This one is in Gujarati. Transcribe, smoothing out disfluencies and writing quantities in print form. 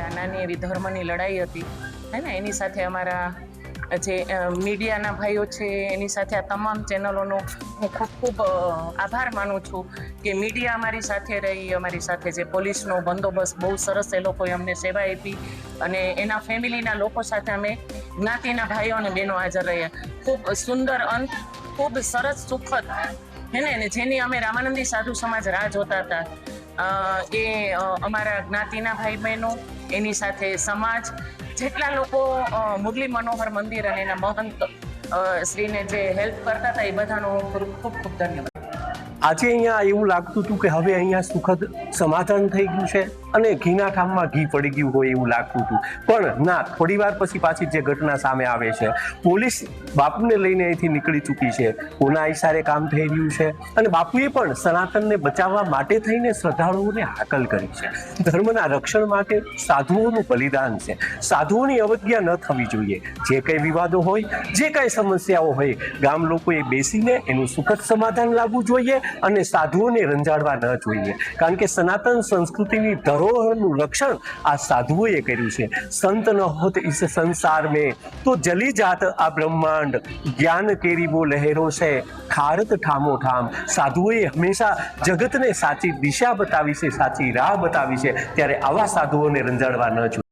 આ નાની એવી ધર્મની લડાઈ હતી હે ને, એની સાથે અમારા જે મીડિયાના ભાઈઓ છે એની સાથે આ તમામ ચેનલોનો હું ખૂબ ખૂબ આભાર માનું છું કે મીડિયા અમારી સાથે રહી, અમારી સાથે જે પોલીસનો બંદોબસ્ત બહુ સરસ એ લોકોએ અમને સેવા આપી અને એના ફેમિલીના લોકો સાથે અમે જ્ઞાતિના ભાઈઓ અને બહેનો હાજર રહ્યા. ખૂબ સુંદર અંત, ખૂબ સરસ સુખદ હે ને, જેની અમે રામાનંદી સાધુ સમાજ રાહ જોતા હતા. એ અમારા જ્ઞાતિના ભાઈ બહેનો, એની સાથે સમાજ, જેટલા લોકો મુરલી મનોહર મંદિર અને એના મહંત શ્રીને જે હેલ્પ કરતા હતા એ બધાનો ખૂબ ખૂબ ધન્યવાદ. આજે અહીંયા એવું લાગતું હતું કે હવે અહીંયા સુખદ સમાધાન થઈ ગયું છે અને ઘીના ઠામમાં ઘી પડી ગયું હોય એવું લાગતું હતું, પણ ના, થોડી વાર પછી પાછી જે ઘટના સામે આવે છે, પોલીસ બાપુને લઈને અહીંથી નીકળી ચૂકી છે, કોના ઈશારે કામ થઈ રહ્યું છે અને બાપુએ પણ સનાતનને બચાવવા માટે થઈને શ્રદ્ધાળુઓને હાકલ કરી છે. ધર્મના રક્ષણ માટે સાધુઓનું બલિદાન છે. સાધુઓની અવજ્ઞા ન થવી જોઈએ. જે કંઈ વિવાદો હોય, જે કંઈ સમસ્યાઓ હોય, ગામ લોકોએ બેસીને એનું સુખદ સમાધાન લાવવું જોઈએ અને સાધુઓને રંજાડવા ન જોઈએ, કારણ કે સનાતન સંસ્કૃતિની ધરોહરનું રક્ષણ આ સાધુઓએ કર્યું છે. સંત ન હોત ઇસ સંસાર મેં તો જલી જાત આ બ્રહ્માંડ, જ્ઞાન કેરી વો લહેરો છે ખારત ઠામો ઠામ. સાધુઓએ હંમેશા જગતને સાચી દિશા બતાવી છે, સાચી રાહ બતાવી છે, ત્યારે આવા સાધુઓને રંજાડવા ન જોઈએ.